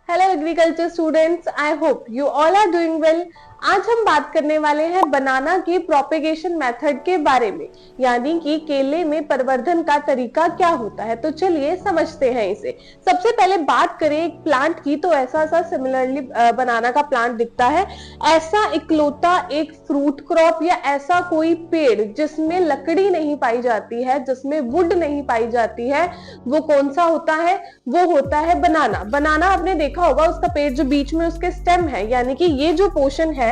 Hello agriculture students, I hope you all are doing well. आज हम बात करने वाले हैं बनाना की प्रोपेगेशन मेथड के बारे में, यानी कि केले में परिवर्धन का तरीका क्या होता है। तो चलिए समझते हैं इसे। सबसे पहले बात करें एक प्लांट की, तो ऐसा सा सिमिलरली बनाना का प्लांट दिखता है। ऐसा इकलौता एक फ्रूट क्रॉप या ऐसा कोई पेड़ जिसमें लकड़ी नहीं पाई जाती है, जिसमें वुड नहीं पाई जाती है, वो कौन सा होता है? वो होता है बनाना। बनाना आपने देखा होगा, उसका पेड़ जो बीच में उसके स्टेम है, यानी कि ये जो पोर्शन है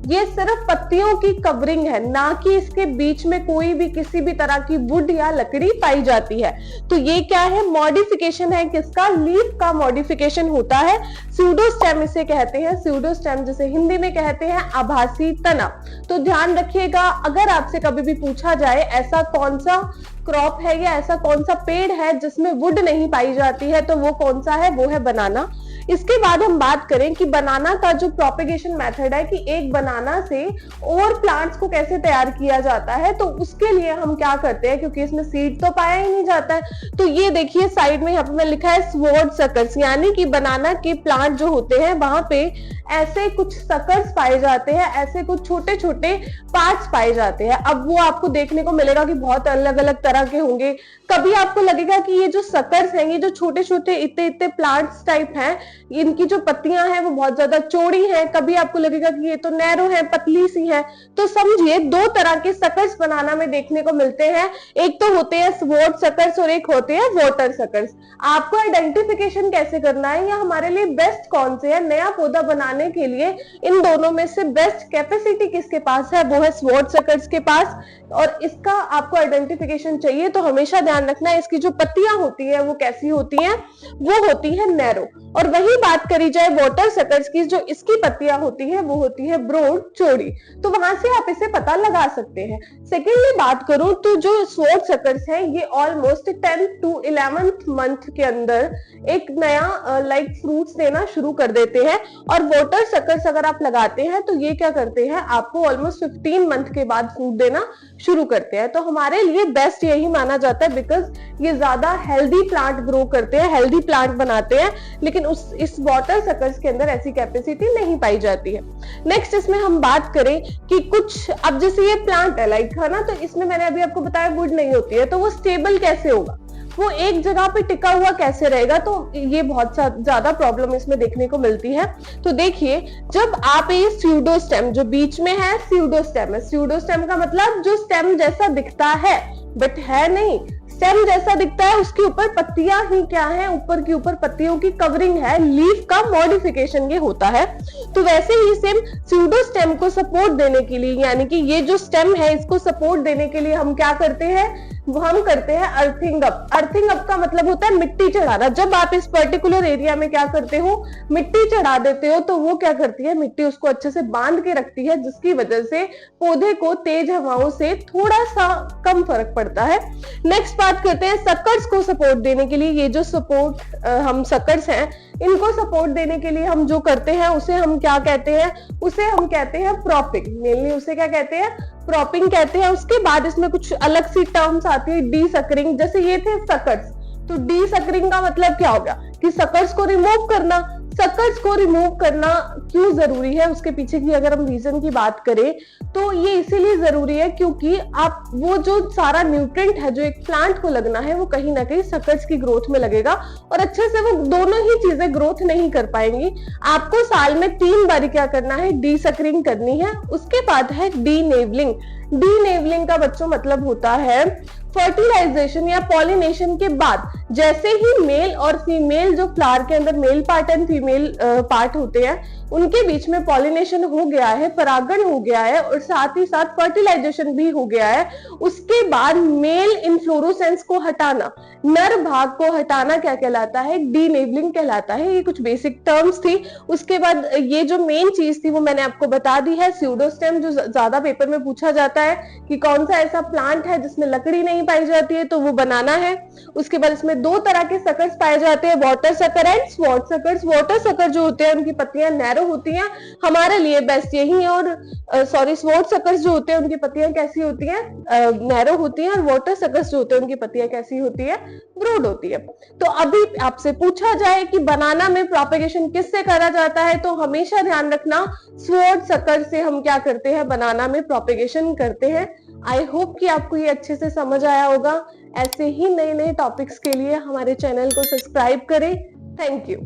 ये सिर्फ पत्तियों की कवरिंग है, ना कि इसके बीच में कोई भी किसी भी तरह की वुड या लकड़ी पाई जाती है। तो ये क्या है? मॉडिफिकेशन है। किसका? लीफ का मॉडिफिकेशन होता है। स्यूडोस्टेम इसे कहते हैं। स्यूडोस्टेम जिसे हिंदी में कहते हैं आभासी तना। तो ध्यान रखिएगा, अगर आपसे कभी भी पूछा जाए ऐसा कौन सा क्रॉप है या ऐसा कौन सा पेड़ है जिसमें वुड नहीं पाई जाती है, तो वो कौन सा है? वो है बनाना। इसके बाद हम बात करें कि बनाना का जो प्रोपेगेशन मेथड है, कि एक बनाना से और प्लांट्स को कैसे तैयार किया जाता है। तो उसके लिए हम क्या करते हैं, क्योंकि इसमें सीड तो पाया ही नहीं जाता है, तो ये देखिए साइड में यहाँ पे मैं लिखा है स्वॉर्ड सकर्स, यानी कि बनाना के प्लांट जो होते हैं वहां पे ऐसे कुछ सकर्स पाए जाते हैं, ऐसे कुछ छोटे छोटे पार्ट्स पाए जाते हैं। अब वो आपको देखने को मिलेगा कि बहुत अलग अलग तरह के होंगे। कभी आपको लगेगा कि ये जो सकर्स हैं, ये जो छोटे छोटे इतने इतने प्लांट्स टाइप हैं, इनकी जो पत्तियां हैं वो बहुत ज्यादा चौड़ी हैं। कभी आपको लगेगा कि ये तो नैरो है, पतली सी है। तो समझिए दो तरह के सकर्स बनाना में देखने को मिलते हैं। एक तो होते हैं स्वॉर्ड सकर्स और एक होते हैं वाटर सकर्स। आपको आइडेंटिफिकेशन कैसे करना है या हमारे लिए बेस्ट कौन से है नया पौधा बनाने के लिए, इन दोनों में से बेस्ट कैपेसिटी किसके पास है? वो है स्वॉर्ड सकर्स के पास। और इसका आपको आइडेंटिफिकेशन चाहिए तो हमेशा ध्यान रखना है इसकी जो पत्तियां होती है वो कैसी होती हैं? वो होती है नैरो। और वही बात करी जाए वाटर सकर्स की, जो इसकी पत्तियां होती है वो होती है ब्रॉड, चौड़ी। तो वहां से आप इसे पता लगा सकते हैं। सेकेंडली बात करूं तो जो स्वॉर्ड सकर्स हैं ये ऑलमोस्ट 10 to 11th मंथ के अंदर एक नया लाइक फ्रूट्स देना शुरू कर देते हैं। और वाटर सकर्स अगर आप लगाते हैं तो ये क्या करते हैं, आपको ऑलमोस्ट 15 मंथ के बाद फ्रूट देना शुरू करते हैं। तो हमारे लिए बेस्ट यही माना जाता है, बिकॉज ये ज्यादा हेल्दी प्लांट ग्रो करते हैं, हेल्दी प्लांट बनाते हैं। लेकिन इस वाटर सकर्स के अंदर ऐसी कैपेसिटी नहीं पाई जाती है। नेक्स्ट इसमें हम बात करें कि कुछ, अब जैसे ये प्लांट है लाइक, है ना, तो इसमें मैंने अभी आपको बताया वुड नहीं होती है, तो वो स्टेबल कैसे होगा, वो एक जगह पे टिका हुआ कैसे रहेगा? तो ये बहुत ज्यादा प्रॉब्लम इसमें देखने को मिलती है। तो देखिए, जब आप ये स्यूडोस्टेम जो बीच में है, स्यूडोस्टेम है। स्यूडोस्टेम का मतलब जो स्टेम जैसा दिखता है बट है नहीं, स्टेम जैसा दिखता है, उसके ऊपर पत्तियां ही क्या है? ऊपर के ऊपर पत्तियों की कवरिंग है। लीफ का मॉडिफिकेशन ये होता है। तो वैसे ही सेम स्यूडोस्टेम को सपोर्ट देने के लिए, यानी कि ये जो स्टेम है इसको सपोर्ट देने के लिए हम क्या करते हैं? वो हम करते हैं अर्थिंग अप। अर्थिंग अप का मतलब होता है मिट्टी चढ़ाना। जब आप इस पर्टिकुलर एरिया में क्या करते हो, मिट्टी चढ़ा देते हो, तो वो क्या करती है, मिट्टी उसको अच्छे से बांध के रखती है, जिसकी वजह से पौधे को तेज हवाओं से थोड़ा सा कम फर्क पड़ता है। नेक्स्ट बात करते हैं सकर्स को सपोर्ट देने के लिए। ये जो सपोर्ट हम सकर्स हैं, इनको सपोर्ट देने के लिए हम जो करते हैं उसे हम क्या कहते हैं? उसे हम कहते हैं प्रॉपिंग। मेनली उसे क्या कहते हैं? प्रॉपिंग कहते हैं। उसके बाद इसमें कुछ अलग सी टर्म्स आती है, डी सकरिंग। जैसे ये थे सकर्स, तो डी सकरिंग का मतलब क्या हो गया कि सकर्स को रिमूव करना। सकर्स को रिमूव करना क्यों जरूरी है, उसके पीछे की अगर हम रीजन की बात करें तो ये इसीलिए जरूरी है क्योंकि आप वो जो सारा न्यूट्रिएंट है जो एक प्लांट को लगना है वो कहीं ना कहीं सकर्स की ग्रोथ में लगेगा, और अच्छे से वो दोनों ही चीजें ग्रोथ नहीं कर पाएंगी। आपको साल में 3 बार क्या करना है? डी सकरिंग करनी है। उसके बाद है डी नेवलिंग। डी नेवलिंग का बच्चों मतलब होता है फर्टिलाइजेशन या पॉलिनेशन के बाद जैसे ही मेल और फीमेल, जो फ्लावर के अंदर male part and female part होते हैं, उनके बीच में पॉलिनेशन हो गया है, परागण हो गया है और साथ ही साथ फर्टिलाइजेशन भी हो गया है, उसके बाद मेल इन्फ्लोरोसेंस को हटाना, नर भाग को हटाना क्या कहलाता है? डीनेवलिंग कहलाता है। ये कुछ बेसिक टर्म्स थी। उसके बाद ये जो मेन चीज थी वो मैंने आपको बता दी है, स्यूडोस्टेम, जो ज्यादा पेपर में पूछा जाता है कि कौन सा ऐसा प्लांट है जिसमें लकड़ी नहीं नहीं पाई जाती है तो वो बनाना है। उसके बाद इसमें दो तरह के सकर्स पाए जाते हैं, water sucker and sword suckers. Water sucker जो होते हैं उनकी पत्तियां नैरो होती हैं, हमारे लिए बेस्ट यही है। और स्वॉर्ड सकर्स जो होते हैं उनकी पत्तियां कैसी होती हैं, नैरो होती हैं। और वाटर सकर्स जो होते हैं उनकी पत्तियां कैसी होती है, ब्रॉड होती है। तो अभी आपसे पूछा जाए कि बनाना में प्रोपेगेशन किससे करा जाता है, तो हमेशा ध्यान रखना स्वॉर्ड सकर से हम क्या करते हैं, बनाना में प्रोपेगेशन करते हैं। आई होप कि आपको ये अच्छे से समझ आया होगा। ऐसे ही नए नए टॉपिक्स के लिए हमारे चैनल को सब्सक्राइब करें। Thank you.